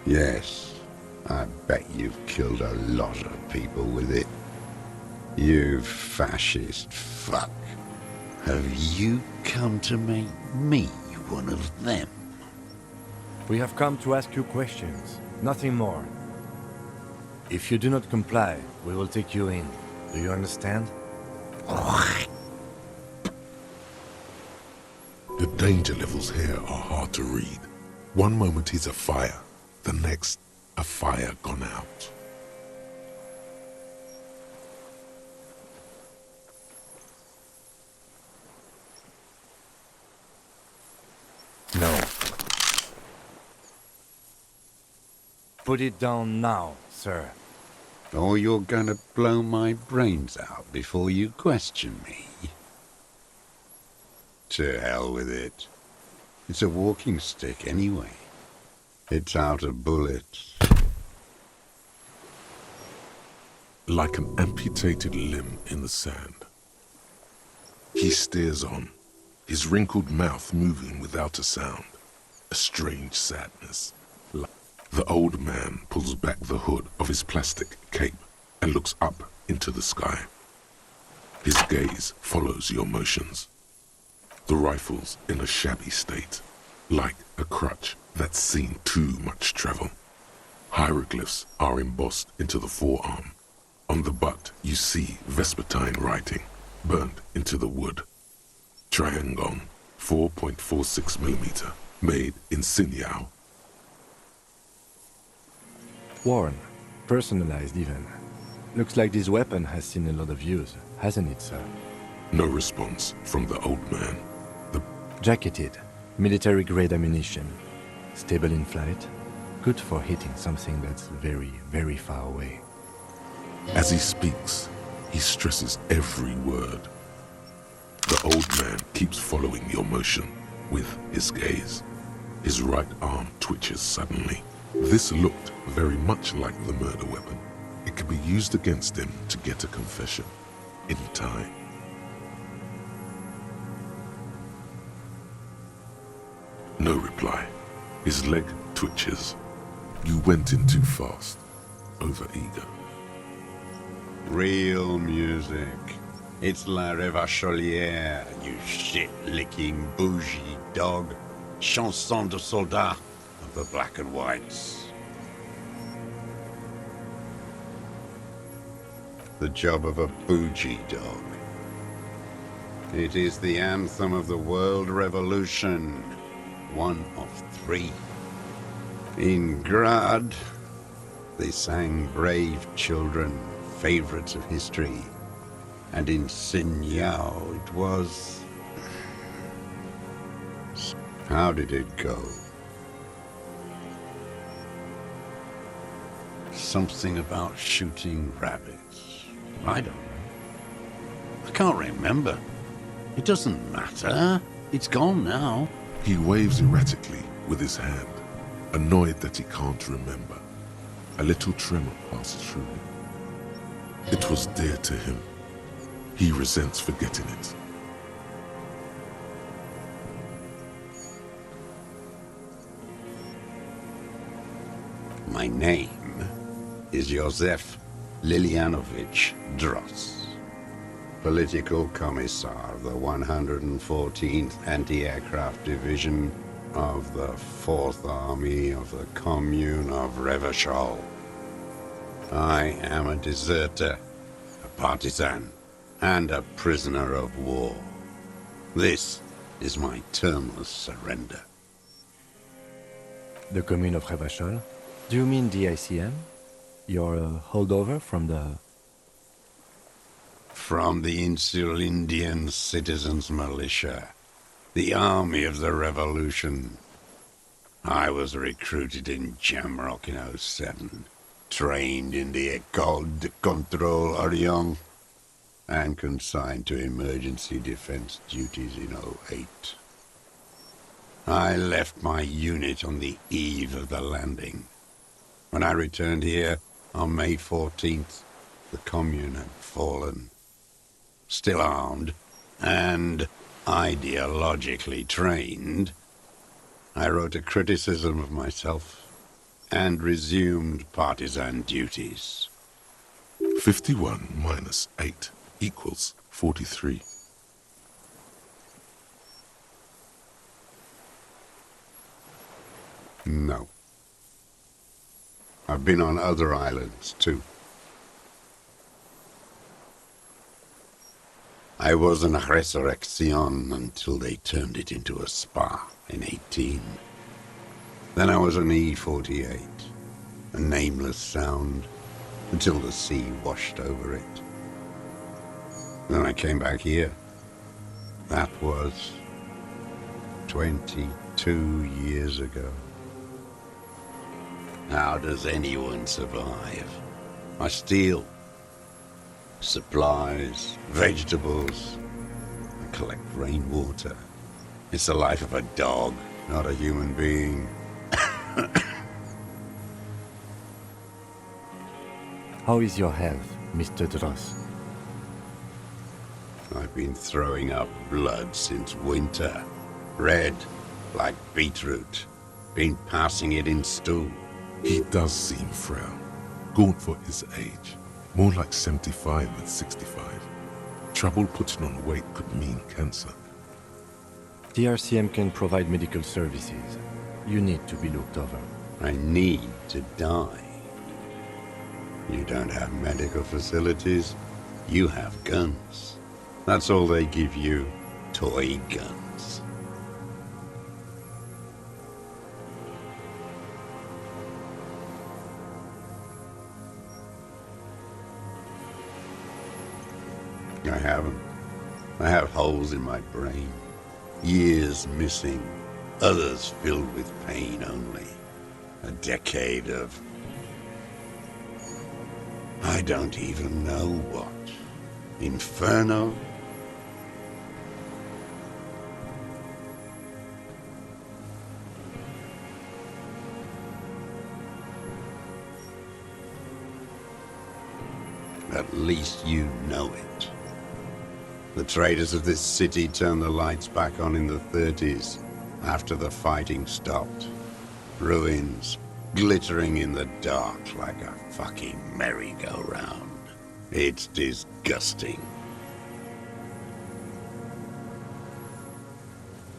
Yes, I bet you've killed a lot of people with it. You fascist fuck. Have you come to make me one of them? We have come to ask you questions, nothing more. If you do not comply, we will take you in. Do you understand? The danger levels here are hard to read. One moment he's a fire, the next, a fire gone out. No. Put it down now, sir. Or you're gonna blow my brains out before you question me? To hell with it. It's a walking stick anyway. It's out of bullets. Like an amputated limb in the sand. He stares on, his wrinkled mouth moving without a sound. A strange sadness. The old man pulls back the hood of his plastic cape and looks up into the sky. His gaze follows your motions. The rifle's in a shabby state, like a crutch that's seen too much travel. Hieroglyphs are embossed into the forearm. On the butt you see Vespertine writing, burnt into the wood. Triangon, 4.46mm, made in Sinyao. Worn. Personalized even. Looks like this weapon has seen a lot of use, hasn't it, sir? No response from the old man. Jacketed. Military-grade ammunition. Stable in flight. Good for hitting something that's very, very far away. As he speaks, he stresses every word. The old man keeps following your motion with his gaze. His right arm twitches suddenly. This looked very much like the murder weapon. It could be used against him to get a confession in time. No reply. His leg twitches. You went in too fast, over-eager. Real music. It's La Revacholière, you shit-licking bougie dog. Chanson de soldat of the black and whites. The job of a bougie dog. It is the anthem of the world revolution. One of 3. In Grad, they sang Brave Children, favorites of history. And in Sinyao it was... How did it go? Something about shooting rabbits. I don't know. I can't remember. It doesn't matter. It's gone now. He waves erratically with his hand, annoyed that he can't remember. A little tremor passes through him. It was dear to him. He resents forgetting it. My name is Josef Lilianovich Dross, Political Commissar of the 114th Anti-Aircraft Division of the 4th Army of the Commune of Revachol. I am a deserter, a partisan, and a prisoner of war. This is my termless surrender. The Commune of Revachol? Do you mean the ICM? You're a holdover from the... From the Insular Indian Citizens Militia, the army of the revolution. I was recruited in Jamrock in '07, trained in the École de Contrôle Orient, and consigned to emergency defense duties in '08. I left my unit on the eve of the landing. When I returned here on May 14th, the Commune had fallen. Still armed and ideologically trained, I wrote a criticism of myself and resumed partisan duties. 51 minus 8 equals 43. No. I've been on other islands, too. I was an Resurrection until they turned it into a spa in 18. Then I was an E-48, a nameless sound, until the sea washed over it. Then I came back here. That was 22 years ago. How does anyone survive? I steal supplies, vegetables. I collect rainwater. It's the life of a dog, not a human being. How is your health, Mr. Dross? I've been throwing up blood since winter. Red, like beetroot. Been passing it in stew. He does seem frail, gaunt for his age. More like 75 than 65. Trouble putting on weight could mean cancer. TRCM can provide medical services. You need to be looked over. I need to die. You don't have medical facilities. You have guns. That's all they give you. Toy guns. I haven't. I have holes in my brain. Years missing. Others filled with pain only. A decade of... I don't even know what. Inferno? At least you know it. The traders of this city turned the lights back on in the 30s, after the fighting stopped. Ruins, glittering in the dark like a fucking merry-go-round. It's disgusting.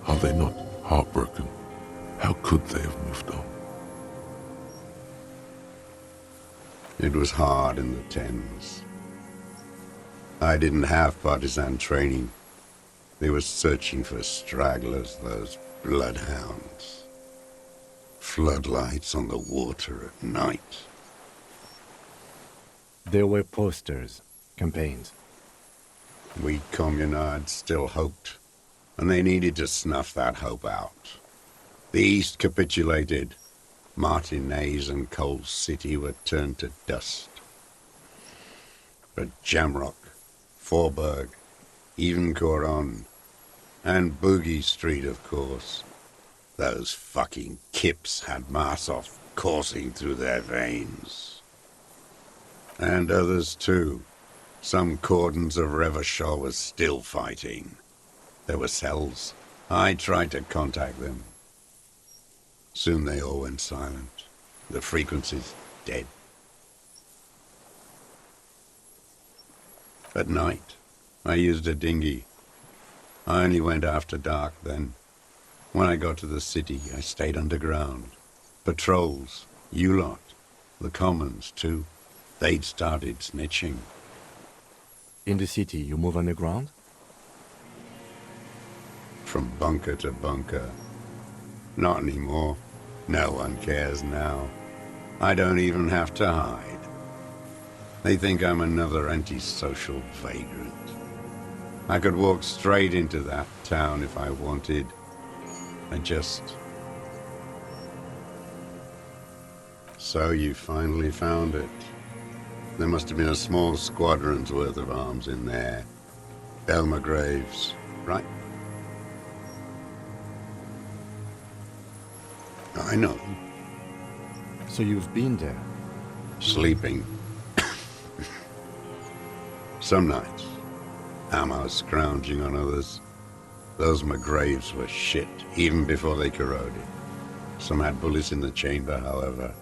Are they not heartbroken? How could they have moved on? It was hard in the Thames. I didn't have partisan training. They were searching for stragglers, those bloodhounds. Floodlights on the water at night. There were posters, campaigns. We communards still hoped, and they needed to snuff that hope out. The East capitulated. Martinez and Cold City were turned to dust. But Jamrock, Forburg, even Coron, and Boogie Street, of course. Those fucking kips had Marsov coursing through their veins. And others too. Some cordons of Revachol was still fighting. There were cells. I tried to contact them. Soon they all went silent. The frequencies dead. At night, I used a dinghy. I only went after dark then. When I got to the city, I stayed underground. Patrols, you lot, the commons too. They'd started snitching. In the city, you move underground? From bunker to bunker. Not anymore. No one cares now. I don't even have to hide. They think I'm another antisocial vagrant. I could walk straight into that town if I wanted. I just... So you finally found it. There must have been a small squadron's worth of arms in there. Elmer Graves, right? I know. So you've been there? Sleeping. Some nights. Ammo scrounging on others. Those McGraves were shit, even before they corroded. Some had bullets in the chamber, however.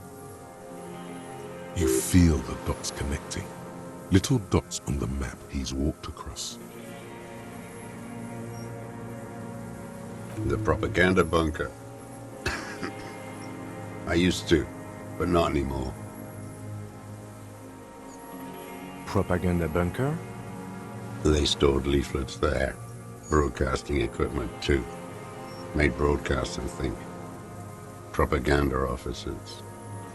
You feel the dots connecting. Little dots on the map he's walked across. The propaganda bunker. I used to, but not anymore. Propaganda bunker? They stored leaflets there. Broadcasting equipment, too. Made broadcasts, I think. Propaganda officers.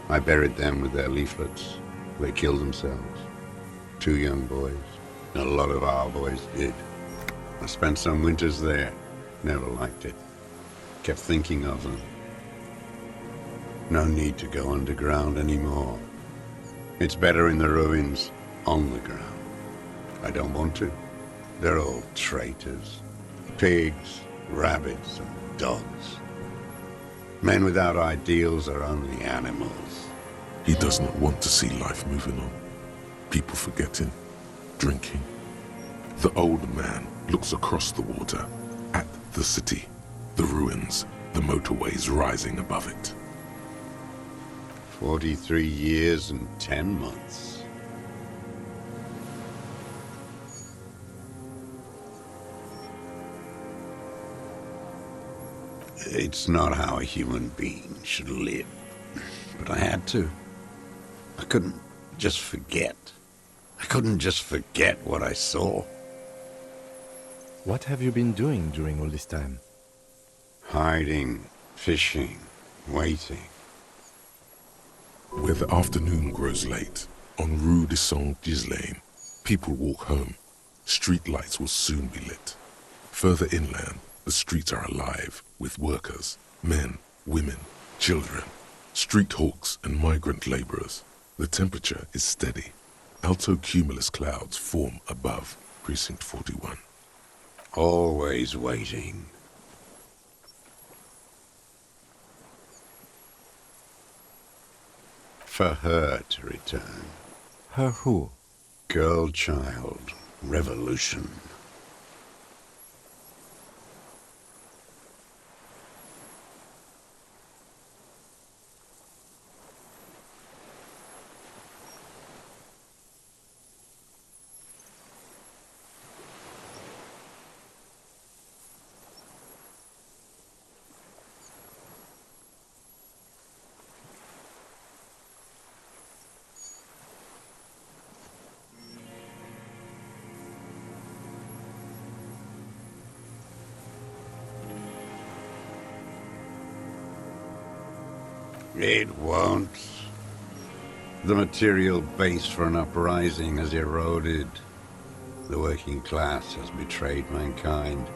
I buried them with their leaflets. They killed themselves. 2 young boys. A lot of our boys did. I spent some winters there. Never liked it. Kept thinking of them. No need to go underground anymore. It's better in the ruins, on the ground. I don't want to. They're all traitors. Pigs, rabbits, and dogs. Men without ideals are only animals. He does not want to see life moving on. People forgetting, drinking. The old man looks across the water, at the city, the ruins, the motorways rising above it. 43 years and 10 months. It's not how a human being should live. But I had to. I couldn't just forget. I couldn't just forget what I saw. What have you been doing during all this time? Hiding, fishing, waiting. Where the afternoon grows late, on Rue de Saint-Ghislain, people walk home. Street lights will soon be lit. Further inland, the streets are alive with workers, men, women, children, street hawks and migrant laborers. The temperature is steady. Alto cumulus clouds form above Precinct 41. Always waiting. For her to return. Her who? Girl, child, revolution. It won't. The material base for an uprising has eroded. The working class has betrayed mankind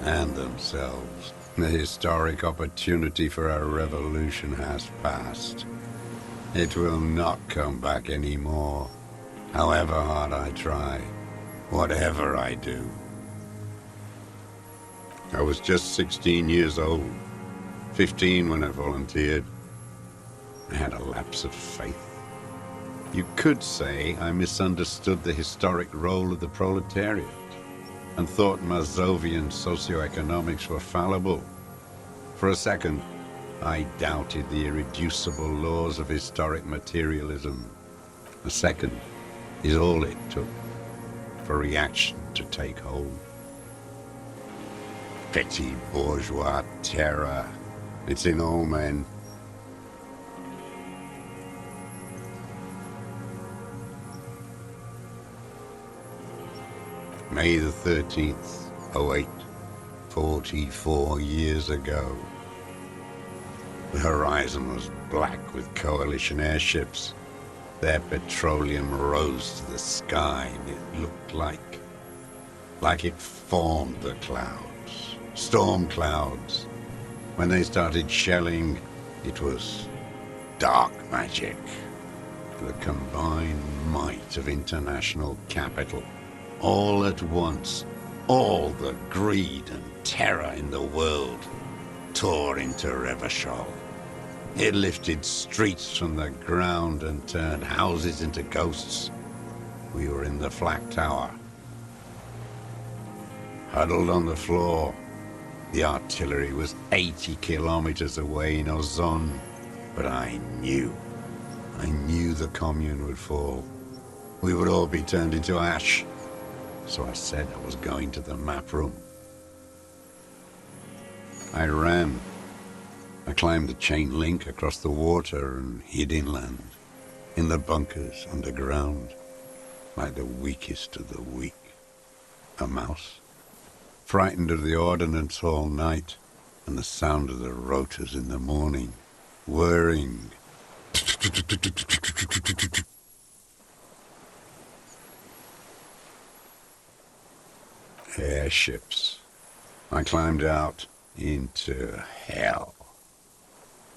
and themselves. The historic opportunity for a revolution has passed. It will not come back anymore, however hard I try, whatever I do. I was just 16 years old, 15 when I volunteered. I had a lapse of faith. You could say I misunderstood the historic role of the proletariat and thought Mazovian socioeconomics were fallible. For a second, I doubted the irreducible laws of historic materialism. A second is all it took for reaction to take hold. Petty bourgeois terror. It's in all men. May the 13th, 08, 44 years ago. The horizon was black with coalition airships. Their petroleum rose to the sky, and it looked like it formed the clouds, storm clouds. When they started shelling, it was dark magic. The combined might of international capital. All at once, all the greed and terror in the world tore into Revachol. It lifted streets from the ground and turned houses into ghosts. We were in the flak tower, huddled on the floor. The artillery was 80 kilometers away in Ozon, but I knew I knew the commune would fall. We would all be turned into ash. So I said I was going to the map room. I ran. I climbed the chain link across the water and hid inland, in the bunkers underground, like the weakest of the weak. A mouse, frightened of the ordnance all night, and the sound of the rotors in the morning, whirring. Airships. I climbed out into hell.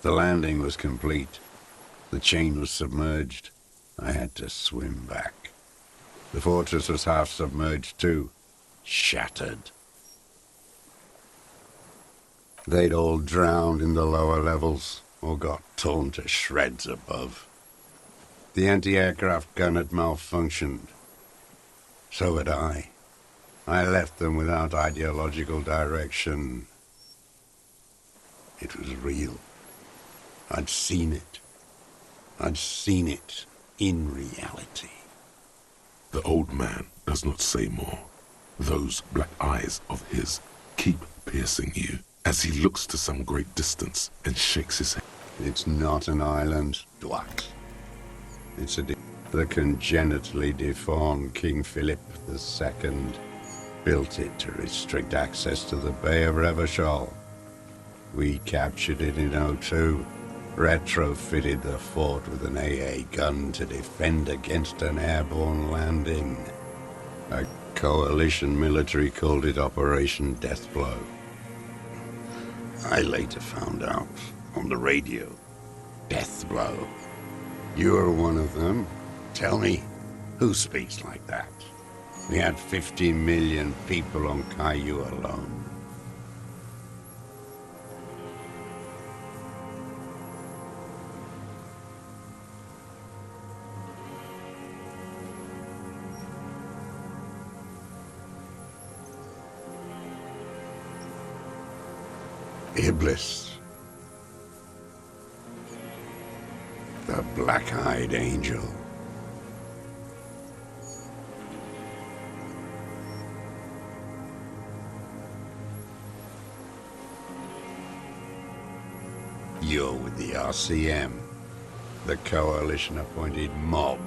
The landing was complete. The chain was submerged. I had to swim back. The fortress was half submerged too, shattered. They'd all drowned in the lower levels, or got torn to shreds above. The anti-aircraft gun had malfunctioned. So had I. I left them without ideological direction. It was real. I'd seen it. I'd seen it in reality. The old man does not say more. Those black eyes of his keep piercing you as he looks to some great distance and shakes his head. It's not an island, Dwat. It's the congenitally deformed King Philip II built it to restrict access to the Bay of Revachol. We captured it in '02, retrofitted the fort with an AA gun to defend against an airborne landing. A coalition military called it Operation Deathblow. I later found out on the radio. Deathblow. You're one of them. Tell me, who speaks like that? We had 50 million people on Caillou alone. Iblis. The black-eyed angel. You're with the RCM, the coalition-appointed mob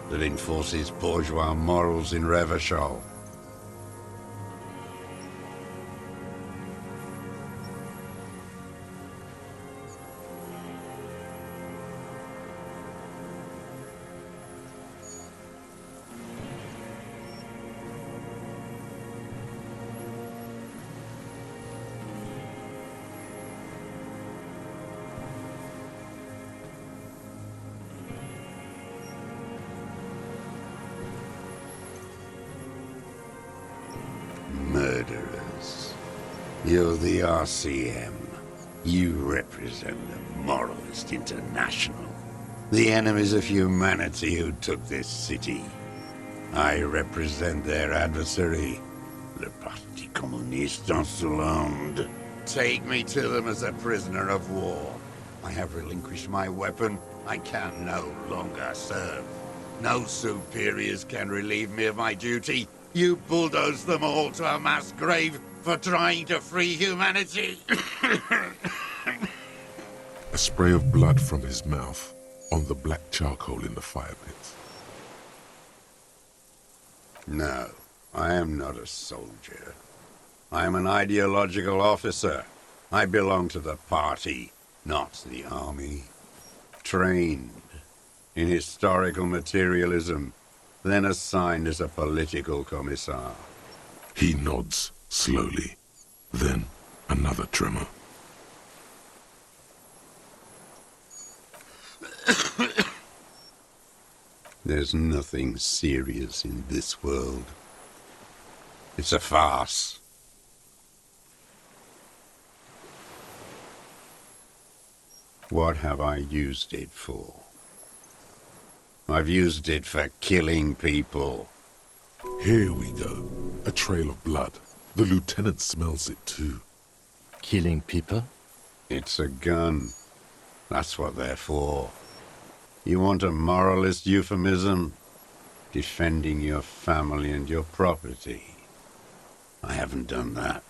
that enforces bourgeois morals in Revachol. Murderers. You're the RCM. You represent the Moralist International. The enemies of humanity who took this city. I represent their adversary, le Parti Communiste Insolent. Take me to them as a prisoner of war. I have relinquished my weapon. I can no longer serve. No superiors can relieve me of my duty. You bulldoze them all to a mass grave for trying to free humanity. A spray of blood from his mouth on the black charcoal in the fire pit. No, I am not a soldier. I am an ideological officer. I belong to the party, not the army. Trained in historical materialism, then assigned as a political commissar. He nods slowly, then another tremor. There's nothing serious in this world. It's a farce. What have I used it for? I've used it for killing people. Here we go. A trail of blood. The lieutenant smells it too. Killing people? It's a gun. That's what they're for. You want a moralist euphemism? Defending your family and your property. I haven't done that.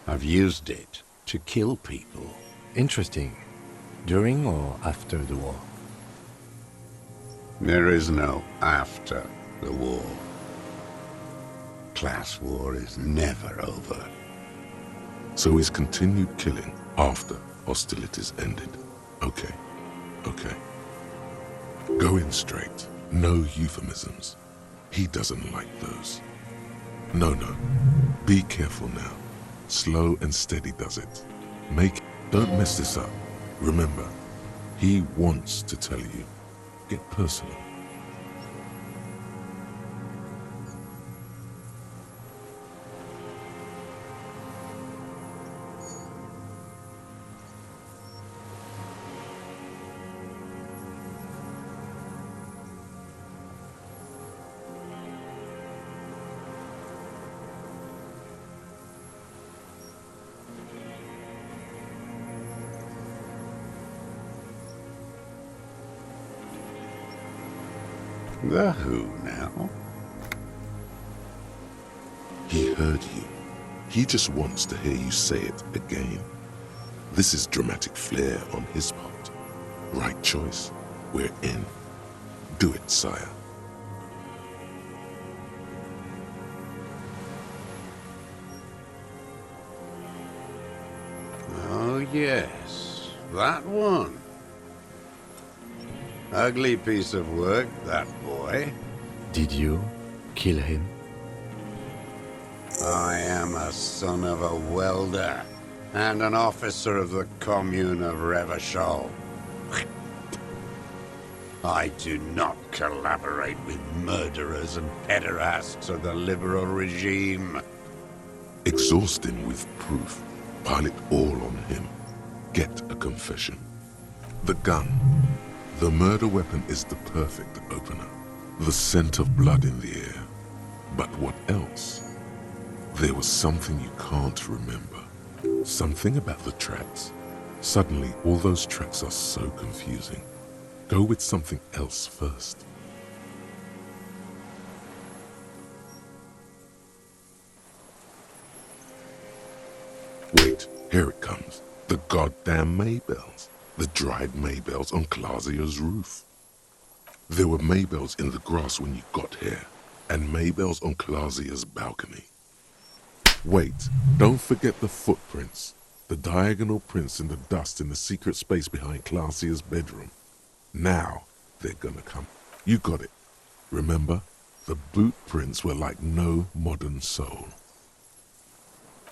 I've used it to kill people. Interesting. During or after the war? There is no after the war. Class war is never over. So he's continued killing after hostilities ended. Okay, okay. Go in straight. No euphemisms. He doesn't like those. No. Be careful now. Slow and steady does it. Don't mess this up. Remember, he wants to tell you. Get personal. The who now? He heard you. He just wants to hear you say it again. This is dramatic flair on his part. Right choice. We're in. Do it, sire. Oh yes, that one. Ugly piece of work, that boy. Did you kill him? I am a son of a welder and an officer of the commune of Revachol. I do not collaborate with murderers and pederasts of the liberal regime. Exhaust him with proof. Pile it all on him. Get a confession. The gun. The murder weapon is the perfect opener. The scent of blood in the air. But what else? There was something you can't remember. Something about the tracks. Suddenly, all those tracks are so confusing. Go with something else first. Wait, here it comes. The goddamn Maybells. The dried Maybells on Clausia's roof. There were Maybells in the grass when you got here, and Maybells on Clausia's balcony. Wait, don't forget the footprints. The diagonal prints in the dust in the secret space behind Clausia's bedroom. Now they're gonna come. You got it. Remember, the boot prints were like no modern soul.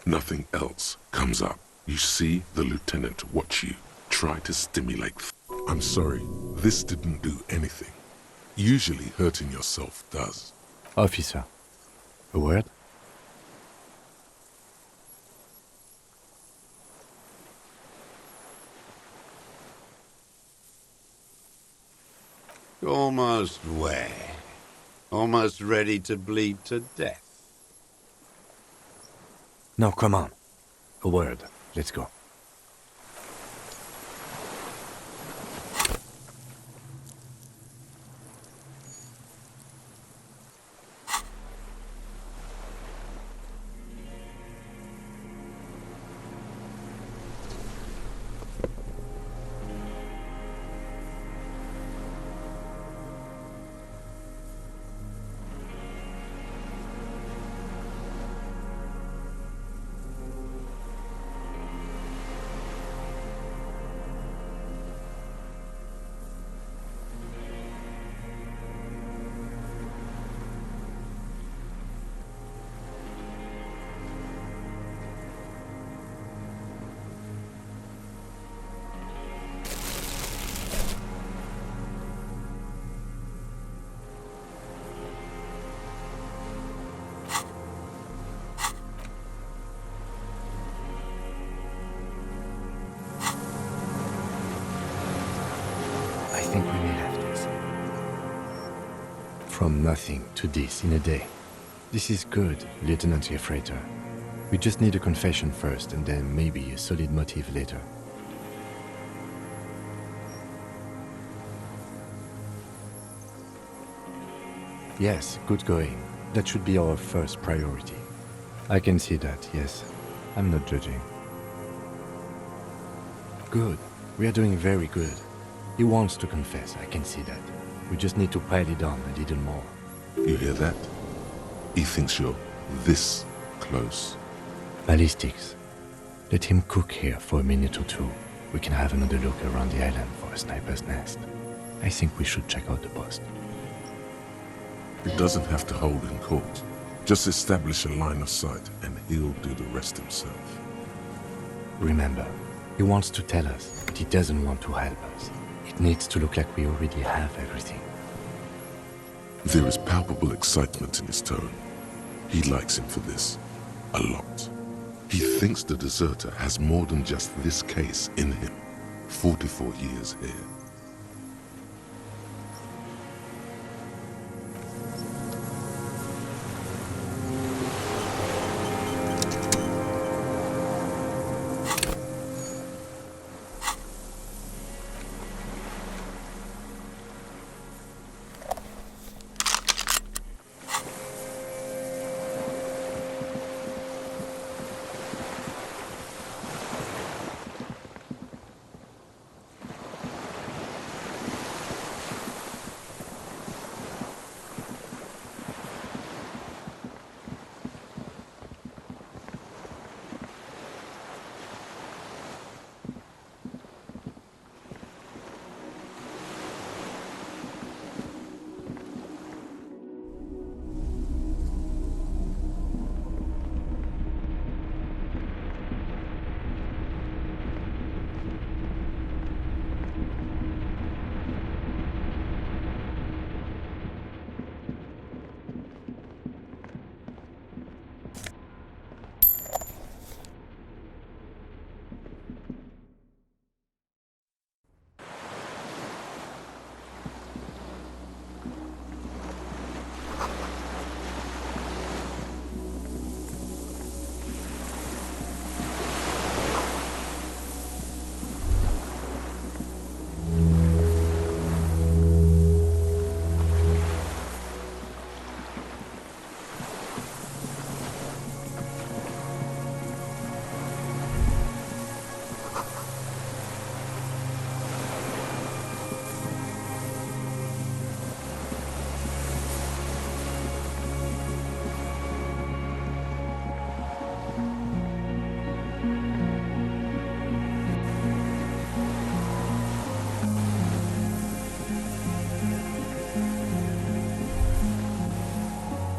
Nothing else comes up. You see the lieutenant watch you. Try to stimulate. I'm sorry, this didn't do anything. Usually hurting yourself does. Officer, a word? Almost where? Almost ready to bleed to death. No, come on. A word. Let's go. I think we may have this. From nothing to this in a day. This is good, Lieutenant Gefreiter. We just need a confession first, and then maybe a solid motive later. Yes, good going. That should be our first priority. I can see that, yes. I'm not judging. Good. We are doing very good. He wants to confess, I can see that. We just need to pile it on a little more. You hear that? He thinks you're this close. Ballistics. Let him cook here for a minute or two. We can have another look around the island for a sniper's nest. I think we should check out the post. He doesn't have to hold in court. Just establish a line of sight and he'll do the rest himself. Remember, he wants to tell us, but he doesn't want to help us. It needs to look like we already have everything. There is palpable excitement in his tone. He likes him for this. A lot. He thinks the deserter has more than just this case in him. 44 years here.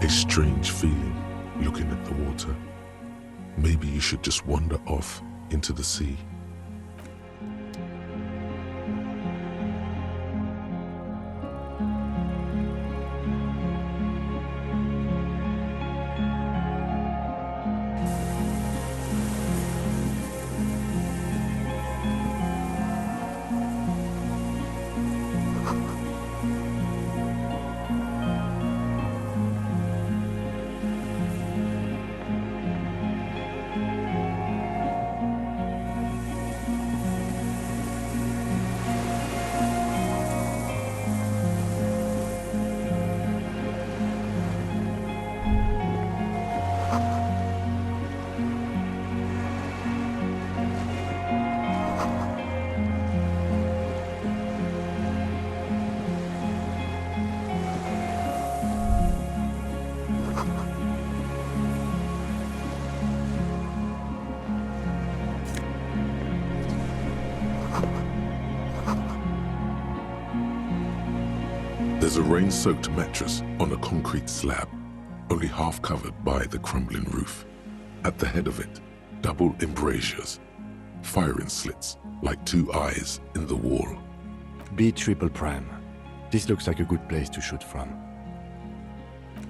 A strange feeling looking at the water. Maybe you should just wander off into the sea. There's a rain-soaked mattress on a concrete slab, only half covered by the crumbling roof. At the head of it, double embrasures, firing slits like two eyes in the wall. B triple prime. This looks like a good place to shoot from.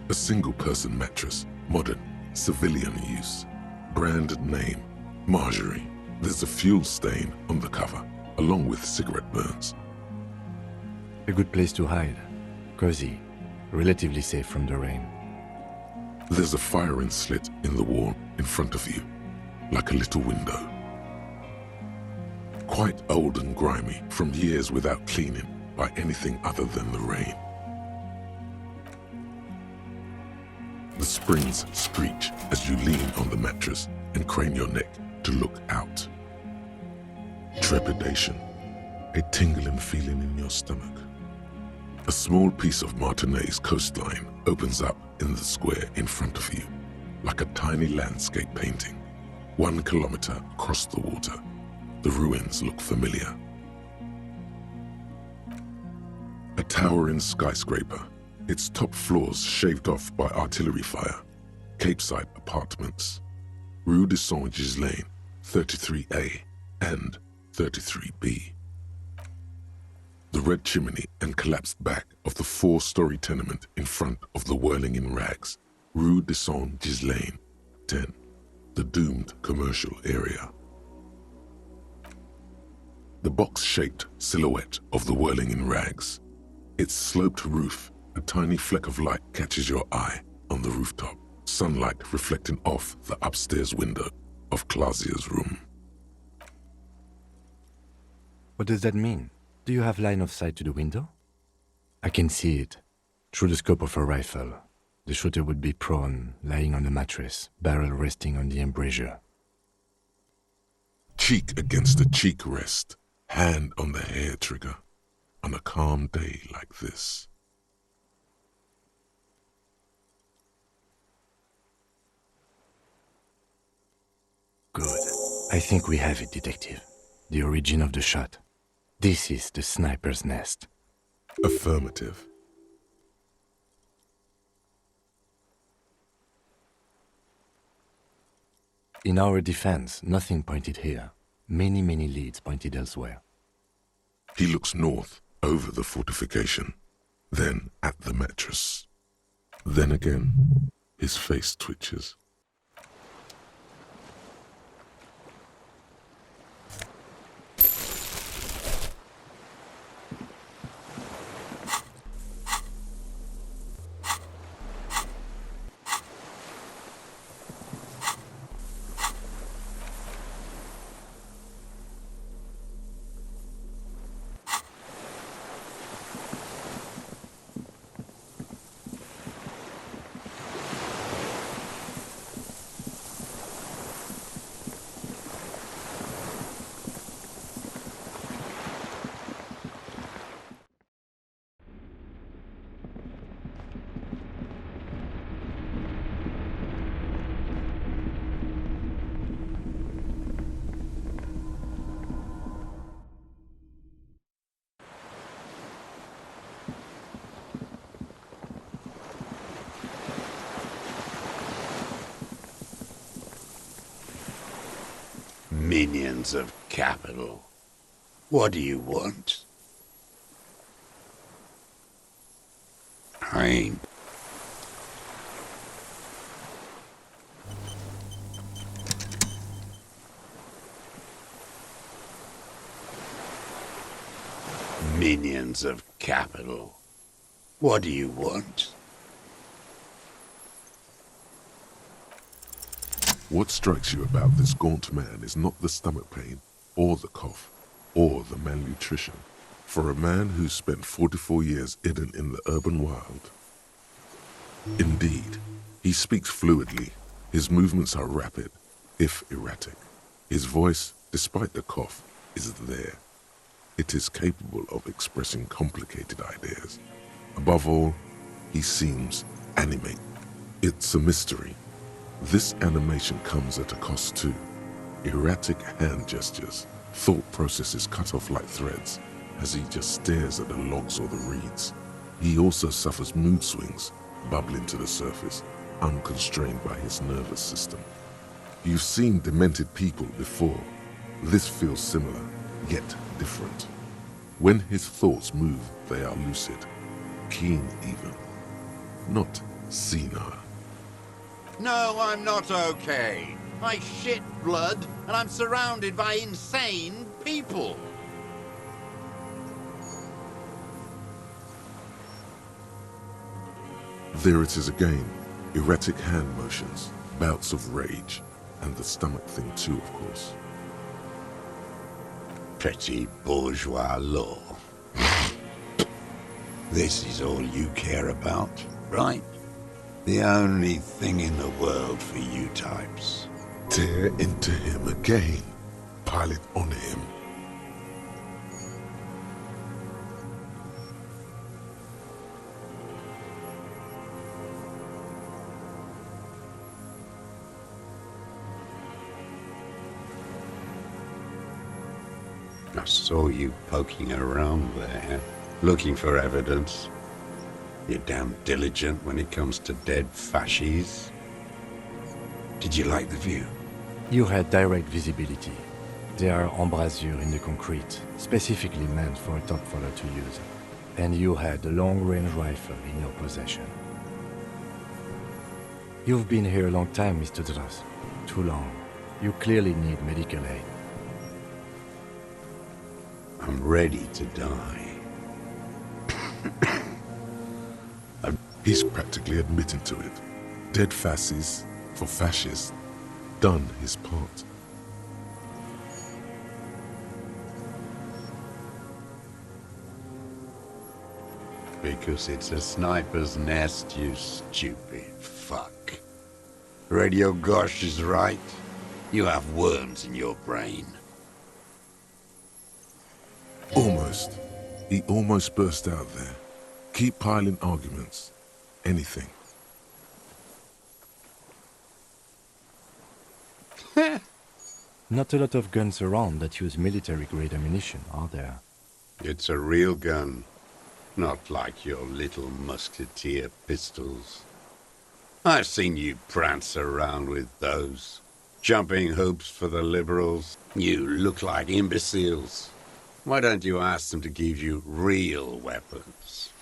A single-person mattress, modern, civilian use. Brand name, Marjorie. There's a fuel stain on the cover, along with cigarette burns. A good place to hide. Cozy. Relatively safe from the rain. There's a firing slit in the wall in front of you, like a little window. Quite old and grimy from years without cleaning by anything other than the rain. The springs screech as you lean on the mattress and crane your neck to look out. Trepidation, a tingling feeling in your stomach. A small piece of Martinez coastline opens up in the square in front of you, like a tiny landscape painting. 1 kilometer across the water, the ruins look familiar. A towering skyscraper, its top floors shaved off by artillery fire. Capeside apartments. Rue de Saint-Ghislain, 33A and 33B. The red chimney and collapsed back of the 4-story tenement in front of the whirling in rags. Rue de Saint-Ghislain, 10. The doomed commercial area. The box-shaped silhouette of the whirling in rags. Its sloped roof, a tiny fleck of light catches your eye on the rooftop, sunlight reflecting off the upstairs window of Clausia's room. What does that mean? Do you have line of sight to the window? I can see it. Through the scope of a rifle. The shooter would be prone, lying on the mattress, barrel resting on the embrasure. Cheek against a cheek rest, hand on the hair trigger, on a calm day like this. Good. I think we have it, Detective. The origin of the shot. This is the sniper's nest. Affirmative. In our defense, nothing pointed here. Many leads pointed elsewhere. He looks north, over the fortification, then at the mattress. Then again, his face twitches. Minions of capital. What do you want? I ain't. Minions of capital. What do you want? What strikes you about this gaunt man is not the stomach pain, or the cough, or the malnutrition. For a man who's spent 44 years hidden in the urban wild. Indeed, he speaks fluidly. His movements are rapid, if erratic. His voice, despite the cough, is there. It is capable of expressing complicated ideas. Above all, he seems animate. It's a mystery. This animation comes at a cost too. Erratic hand gestures, thought processes cut off like threads as he just stares at the logs or the reeds. He also suffers mood swings, bubbling to the surface, unconstrained by his nervous system. You've seen demented people before. This feels similar, yet different. When his thoughts move, they are lucid, keen even, not senile. No, I'm not okay. I shit blood, and I'm surrounded by insane people. There it is again, erratic hand motions, bouts of rage, and the stomach thing too, of course. Petty bourgeois law. This is all you care about, right? The only thing in the world for you types. Tear into him again. Pile it on him. I saw you poking around there, looking for evidence. You're damn diligent when it comes to dead fascies. Did you like the view? You had direct visibility. There are embrasures in the concrete, specifically meant for a top follower to use. And you had a long-range rifle in your possession. You've been here a long time, Mr. Dross. Too long. You clearly need medical aid. I'm ready to die. He's practically admitting to it. Dead fascists for fascists. Done his part. Because it's a sniper's nest, you stupid fuck. Radio Gosh is right. You have worms in your brain. Almost. He almost burst out there. Keep piling arguments. Anything. Not a lot of guns around that use military-grade ammunition, are there? It's a real gun. Not like your little musketeer pistols. I've seen you prance around with those. Jumping hoops for the liberals. You look like imbeciles. Why don't you ask them to give you real weapons?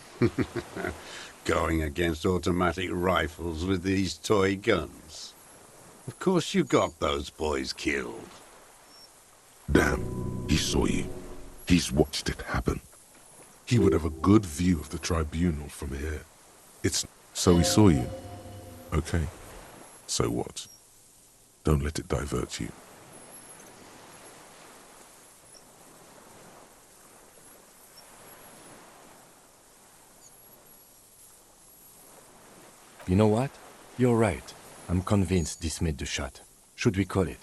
Going against automatic rifles with these toy guns. Of course you got those boys killed. Damn, he saw you. He's watched it happen. He would have a good view of the tribunal from here. So he saw you. Okay. So what? Don't let it divert you. You know what? You're right. I'm convinced this made the shot. Should we call it?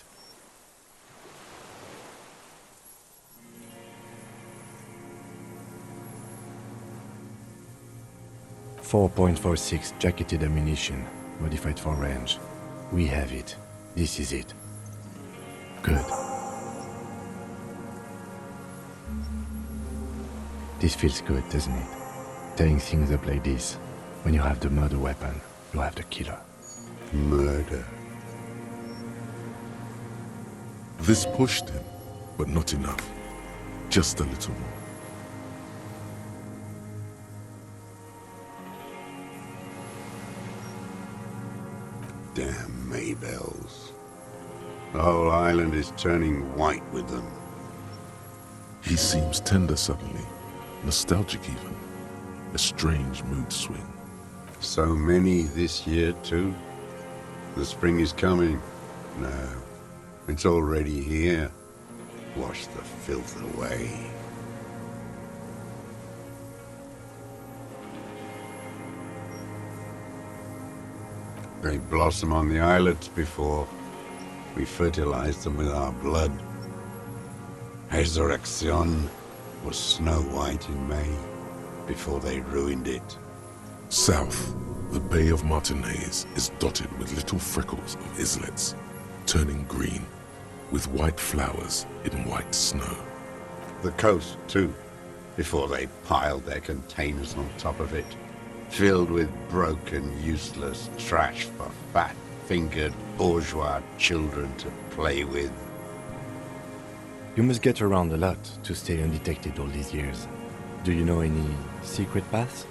4.46 jacketed ammunition, modified for range. We have it. This is it. Good. This feels good, doesn't it? Tearing things up like this. When you have the murder weapon, you have the killer. Murder. This pushed him, but not enough. Just a little more. Damn Maybells. The whole island is turning white with them. He seems tender suddenly, nostalgic even. A strange mood swing. So many this year too. The spring is coming. No, it's already here. Wash the filth away. They blossom on the islets before we fertilize them with our blood. Resurrection was snow white in May before they ruined it. South, the Bay of Martinez is dotted with little freckles of islets, turning green, with white flowers in white snow. The coast, too, before they piled their containers on top of it, filled with broken, useless trash for fat-fingered bourgeois children to play with. You must get around a lot to stay undetected all these years. Do you know any secret paths?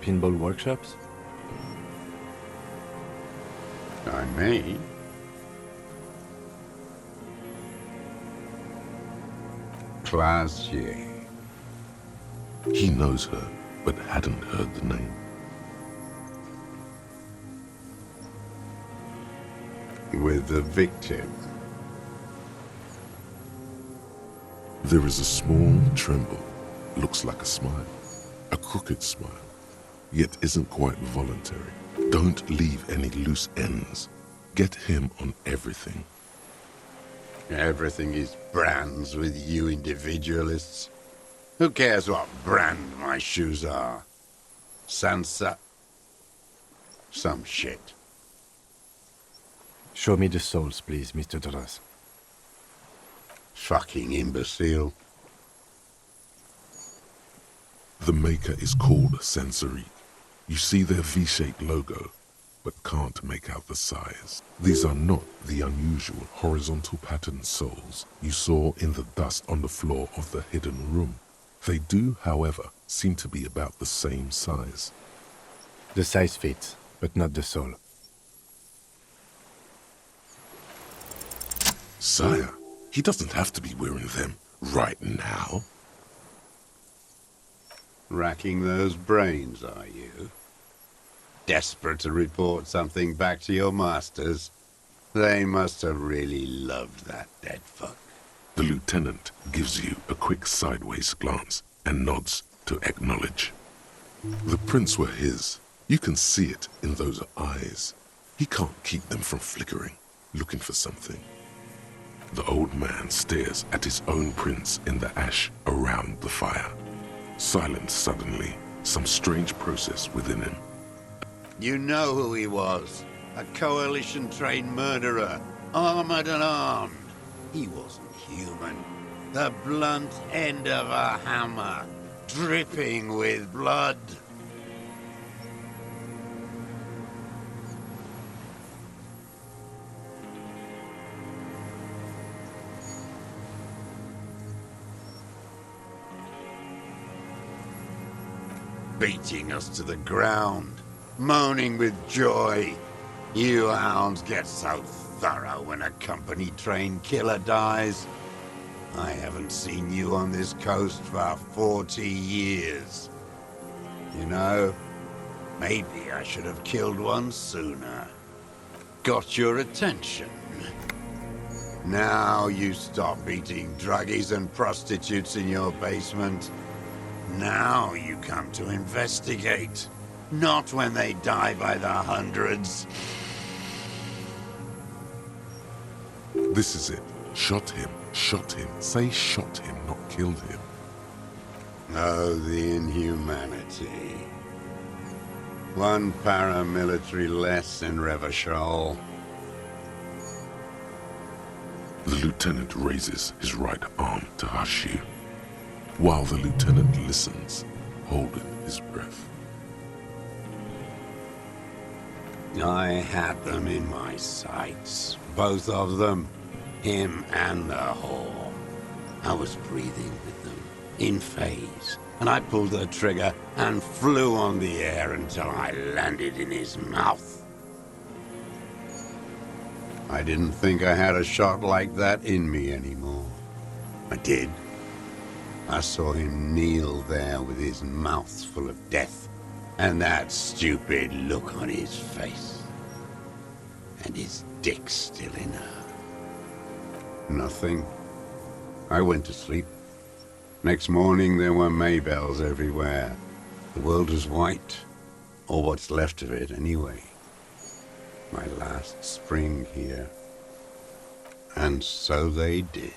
Pinball workshops? I may. Classier. He knows her, but hadn't heard the name. With the victim. There is a small tremble, looks like a smile, a crooked smile. yet isn't quite voluntary. Don't leave any loose ends. Get him on everything. Everything is brands with you individualists. Who cares what brand my shoes are? Sansa? Some shit. Show me the souls, please, Mr. Dross. Fucking imbecile. The maker is called Sensory. You see their V-shaped logo, but can't make out the size. These are not the unusual horizontal patterned souls you saw in the dust on the floor of the hidden room. They do, however, seem to be about the same size. The size fits, but not the soul. Sire, he doesn't have to be wearing them right now. Racking those brains, are you? Desperate to report something back to your masters? They must have really loved that dead fuck. The lieutenant gives you a quick sideways glance and nods to acknowledge. The prints were his. You can see it in those eyes. He can't keep them from flickering, looking for something. The old man stares at his own prints in the ash around the fire. Silent suddenly, some strange process within him. You know who he was. A coalition-trained murderer, armored and armed. He wasn't human. The blunt end of a hammer, dripping with blood. Beating us to the ground, moaning with joy. You hounds get so thorough when a company-trained killer dies. I haven't seen you on this coast for 40 years. You know, maybe I should have killed one sooner. Got your attention. Now you stop beating druggies and prostitutes in your basement. Now you come to investigate. Not when they die by the hundreds. This is it. Shot him. Shot him. Say shot him, not killed him. Oh, the inhumanity. One paramilitary less in Revachol. The lieutenant raises his right arm to hush you, while the lieutenant listens, holding his breath. I had them in my sights, both of them, him and the whore. I was breathing with them, in phase, and I pulled the trigger and flew on the air until I landed in his mouth. I didn't think I had a shot like that in me anymore. I did. I saw him kneel there with his mouth full of death, and that stupid look on his face. And his dick still in her. Nothing. I went to sleep. Next morning there were Maybells everywhere. The world was white, or what's left of it anyway. My last spring here. And so they did.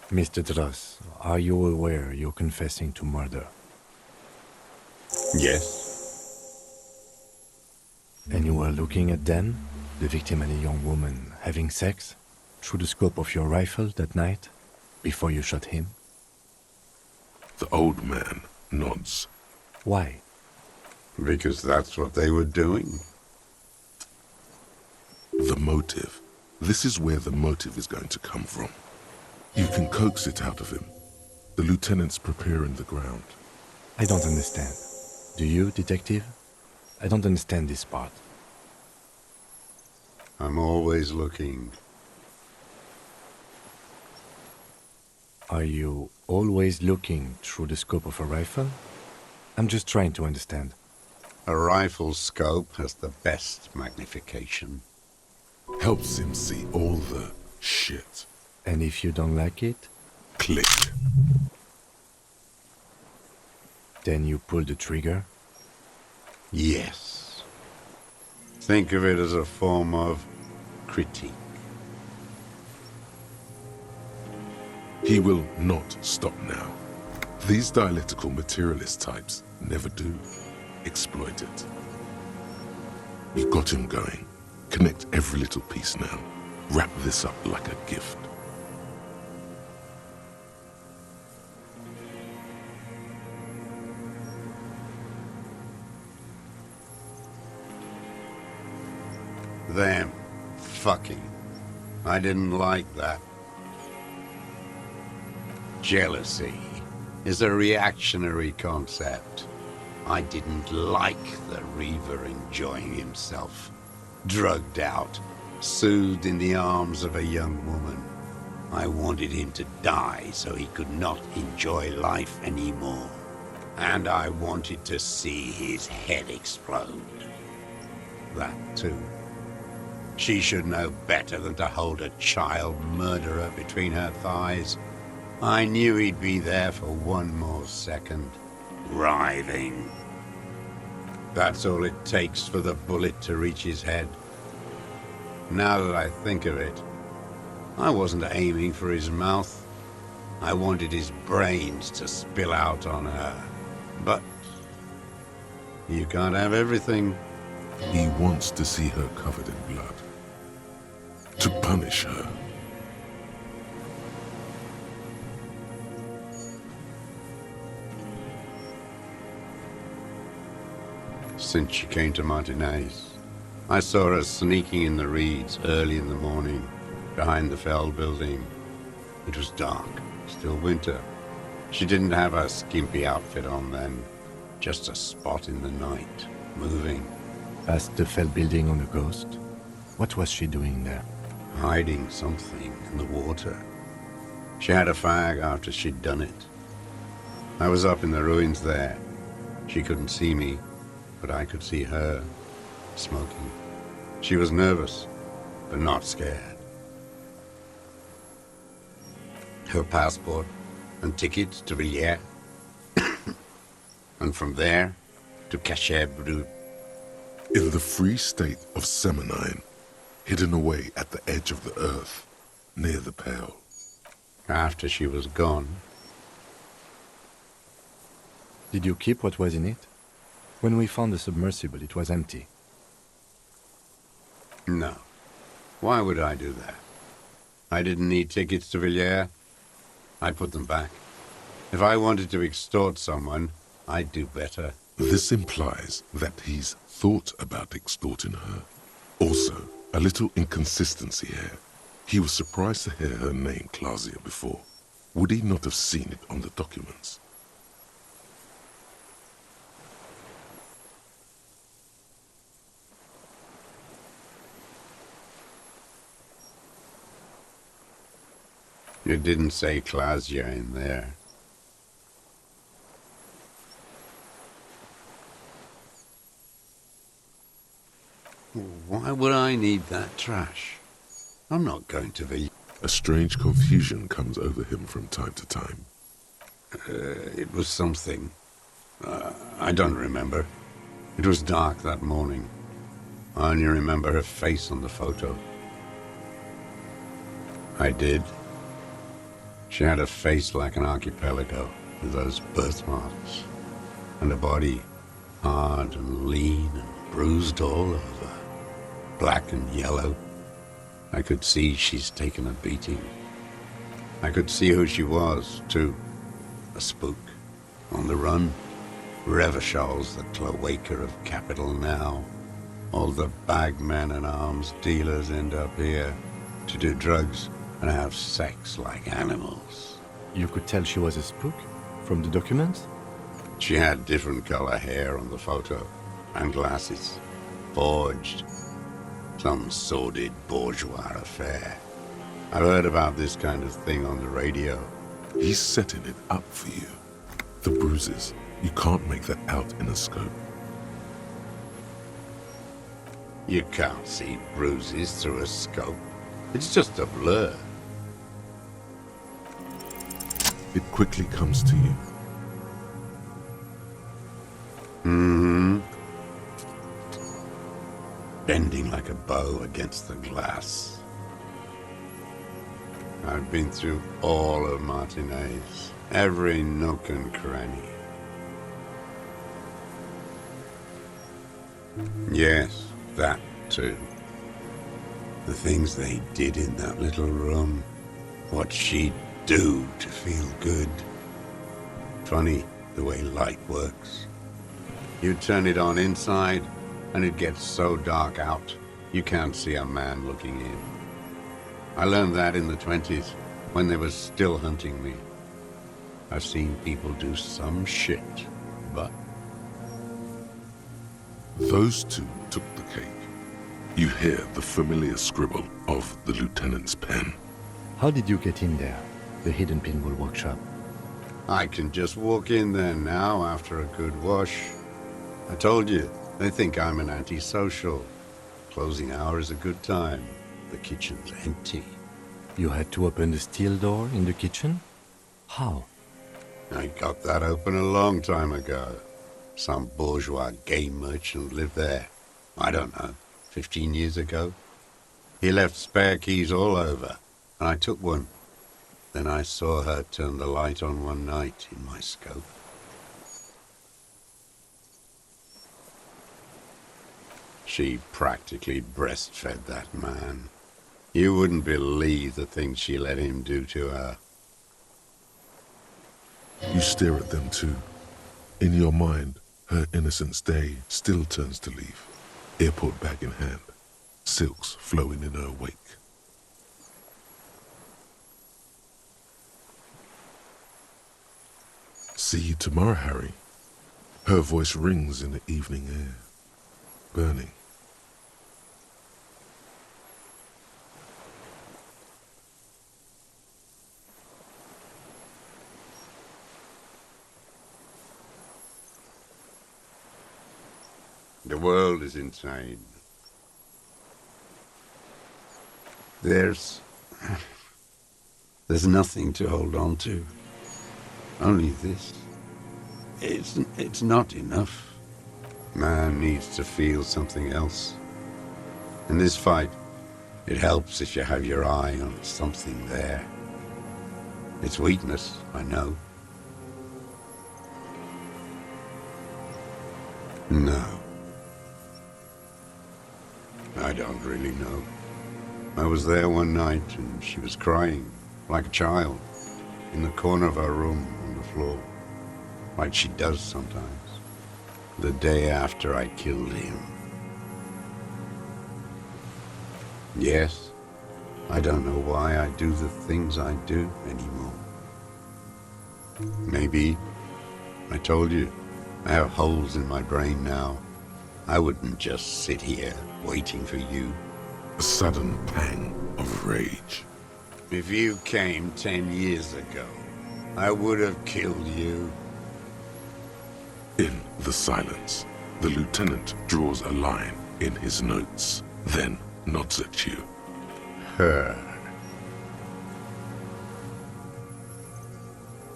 Mr. Dross, are you aware you're confessing to murder? Yes. And you were looking at them, the victim and a young woman, having sex, through the scope of your rifle that night, before you shot him? The old man nods. Why? Because that's what they were doing. The motive. This is where the motive is going to come from. You can coax it out of him. The lieutenant's preparing the ground. I don't understand. Do you, detective? I don't understand this part. I'm always looking. Are you always looking through the scope of a rifle? I'm just trying to understand. A rifle scope has the best magnification. Helps him see all the shit. And if you don't like it, Click. then you pull the trigger? Yes. Think of it as a form of critique. He will not stop now. These dialectical materialist types never do. Exploit it. You got him going. Connect every little piece now. Wrap this up like a gift. Them fucking. I didn't like that. Jealousy is a reactionary concept. I didn't like the Reaver enjoying himself. Drugged out, soothed in the arms of a young woman. I wanted him to die so he could not enjoy life anymore. And I wanted to see his head explode. That too. She should know better than to hold a child murderer between her thighs. I knew he'd be there for one more second, writhing. That's all it takes for the bullet to reach his head. Now that I think of it, I wasn't aiming for his mouth. I wanted his brains to spill out on her. But you can't have everything. He wants to see her covered in blood. To punish her. Since she came to Martinez, I saw her sneaking in the reeds early in the morning, behind the Fell building. It was dark, still winter. She didn't have her skimpy outfit on then, just a spot in the night, moving. Past the Fell building on the coast? What was she doing there? Hiding something in the water. She had a fag after she'd done it. I was up in the ruins there. She couldn't see me, but I could see her, smoking. She was nervous, but not scared. Her passport and ticket to Villiers, and from there to Cachet Brut. In the free state of Seminine, hidden away at the edge of the earth, near the Pale. After she was gone. Did you keep what was in it? When we found the submersible, it was empty. No. Why would I do that? I didn't need tickets to Villiers. I put them back. If I wanted to extort someone, I'd do better. This implies that he's thought about extorting her. Also, a little inconsistency here. He was surprised to hear her name Clausia before. Would he not have seen it on the documents? You didn't say Clausia in there. Why would I need that trash? I'm not going to the... A strange confusion comes over him from time to time. It was something. I don't remember. It was dark that morning. I only remember her face on the photo. I did. She had a face like an archipelago, with those birthmarks, and a body hard and lean and bruised all over, black and yellow. I could see she's taken a beating. I could see who she was, too. A spook, on the run. Revachol's the cloaca of capital now. All the bagmen and arms dealers end up here to do drugs and have sex like animals. You could tell she was a spook? From the documents? She had different color hair on the photo, and glasses. Forged. Some sordid bourgeois affair. I've heard about this kind of thing on the radio. He's setting it up for you. The bruises, you can't make that out in a scope. You can't see bruises through a scope. It's just a blur. It quickly comes to you. bending like a bow against the glass. I've been through all of Martinez, every nook and cranny. Yes, that too. The things they did in that little room, what she'd do to feel good. Funny the way light works. You turn it on inside, and it gets so dark out, you can't see a man looking in. I learned that in the 20s, when they were still hunting me. I've seen people do some shit, but... Those two took the cake. You hear the familiar scribble of the lieutenant's pen. How did you get in there? The hidden pinball workshop. I can just walk in there now after a good wash. I told you, they think I'm an antisocial. Closing hour is a good time. The kitchen's empty. You had to open the steel door in the kitchen? How? I got that open a long time ago. Some bourgeois game merchant lived there. I don't know, 15 years ago. He left spare keys all over, and I took one. Then I saw her turn the light on one night in my scope. She practically breastfed that man. You wouldn't believe the things she let him do to her. You stare at them too. In your mind, her innocence day still turns to leaf, airport bag in hand, silks flowing in her wake. See you tomorrow, Harry. Her voice rings in the evening air, burning. The world is insane. There's nothing to hold on to. Only this. It's not enough. Man needs to feel something else. In this fight, it helps if you have your eye on something there. It's weakness, I know. No. I don't really know. I was there one night and she was crying, like a child, in the corner of her room on the floor, like she does sometimes, the day after I killed him. Yes, I don't know why I do the things I do anymore. Maybe, I told you, I have holes in my brain now. I wouldn't just sit here waiting for you. A sudden pang of rage. If you came 10 years ago, I would have killed you. In the silence, the lieutenant draws a line in his notes, then nods at you. Her.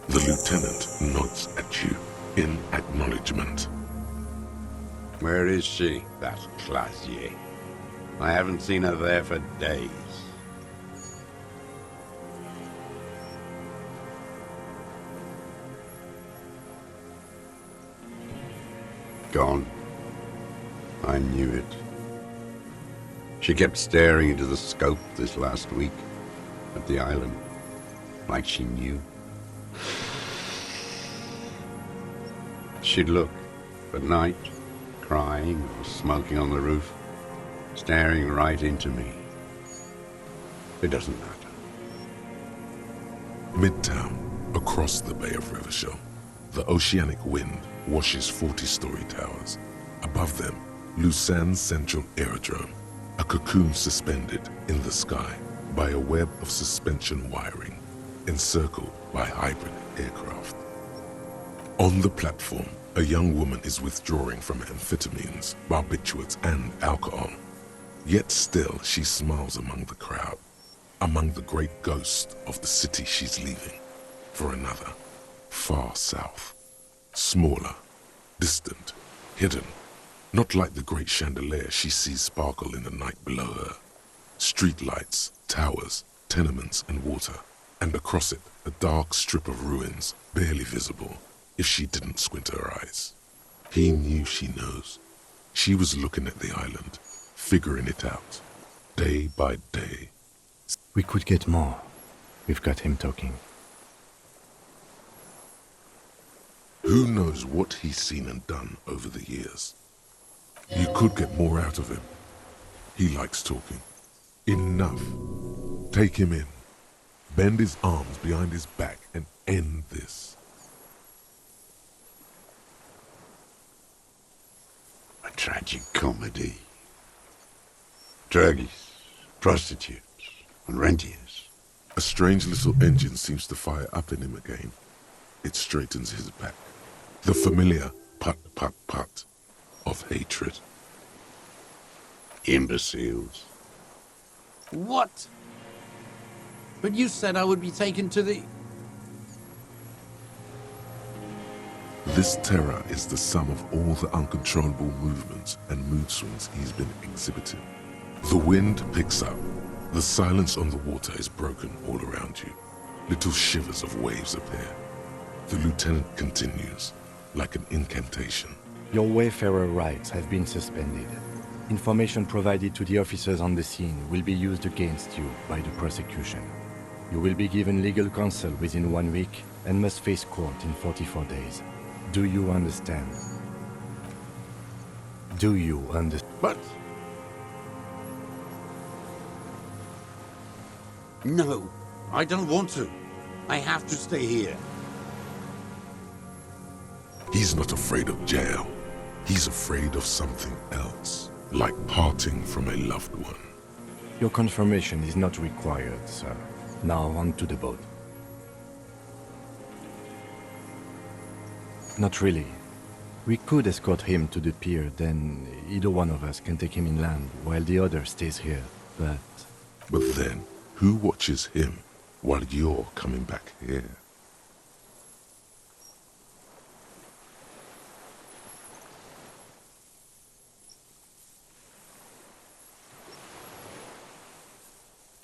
The lieutenant nods at you in acknowledgement. Where is she, that Clasier? I haven't seen her there for days. Gone. I knew it. She kept staring into the scope this last week at the island, like she knew. She'd look at night, crying or smoking on the roof, staring right into me. It doesn't matter. Midtown, across the Bay of Rivershell, the oceanic wind washes 40-story towers. Above them, Lausanne's Central Aerodrome, a cocoon suspended in the sky by a web of suspension wiring, encircled by hybrid aircraft. On the platform, a young woman is withdrawing from amphetamines, barbiturates, and alcohol. Yet still she smiles among the crowd, among the great ghosts of the city she's leaving, for another, far south, smaller, distant, hidden, Not like the great chandelier she sees sparkle in the night below her. Street lights, towers, tenements and water. And across it, a dark strip of ruins, barely visible, if she didn't squint her eyes. He knew she knows. She was looking at the island, figuring it out, day by day. We could get more. We've got him talking. Who knows what he's seen and done over the years? You could get more out of him. He likes talking. Enough. Take him in. Bend his arms behind his back and end this. A tragic comedy. Druggies, prostitutes, and rentiers. A strange little engine seems to fire up in him again. It straightens his back. The familiar put of hatred. Imbeciles. What? But you said I would be taken to the... This terror is the sum of all the uncontrollable movements and mood swings he's been exhibiting. The wind picks up. The silence on the water is broken all around you. Little shivers of waves appear. The lieutenant continues, like an incantation. Your wayfarer rights have been suspended. Information provided to the officers on the scene will be used against you by the prosecution. You will be given legal counsel within 1 week and must face court in 44 days. Do you understand? Do you understand? But... No, I don't want to. I have to stay here. He's not afraid of jail. He's afraid of something else, like parting from a loved one. Your confirmation is not required, sir. Now on to the boat. Not really. We could escort him to the pier, then either one of us can take him inland while the other stays here, but... But then, who watches him while you're coming back here?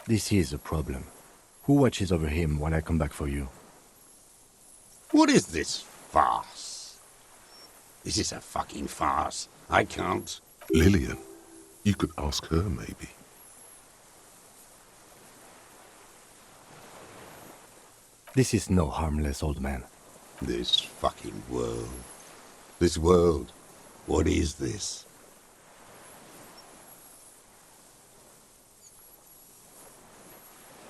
This is a problem. Who watches over him while I come back for you? what is this farce? This is a fucking farce. I can't... Lillian, you could ask her maybe. This is no harmless old man. This fucking world. This world. What is this?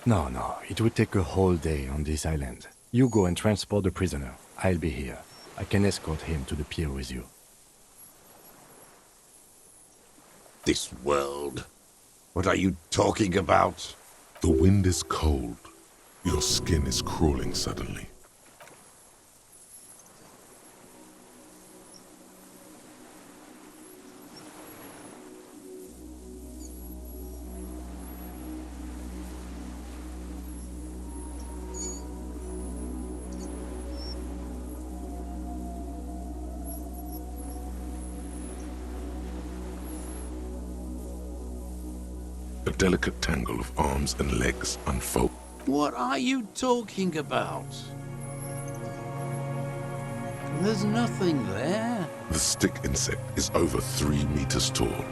No, it would take a whole day on this island. You go and transport the prisoner. I'll be here. I can escort him to the pier with you. This world. What are you talking about? The wind is cold. Your skin is crawling suddenly. A delicate tangle of arms and legs unfold. What are you talking about? There's nothing there. The stick insect is over 3 meters tall.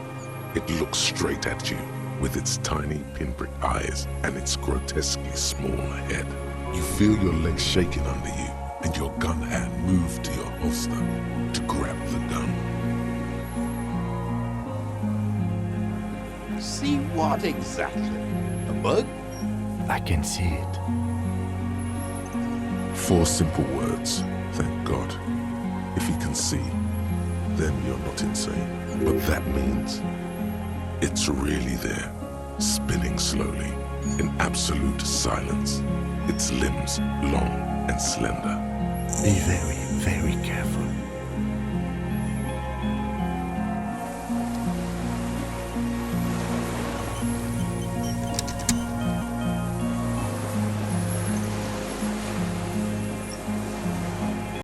It looks straight at you with its tiny pinprick eyes and its grotesquely small head. You feel your legs shaking under you and your gun hand move to your holster to grab the gun. See what exactly? A bug? I can see it. 4 simple words, thank God. If he can see, then you're not insane. But that means it's really there, spinning slowly, in absolute silence. Its limbs long and slender. Be very, very careful.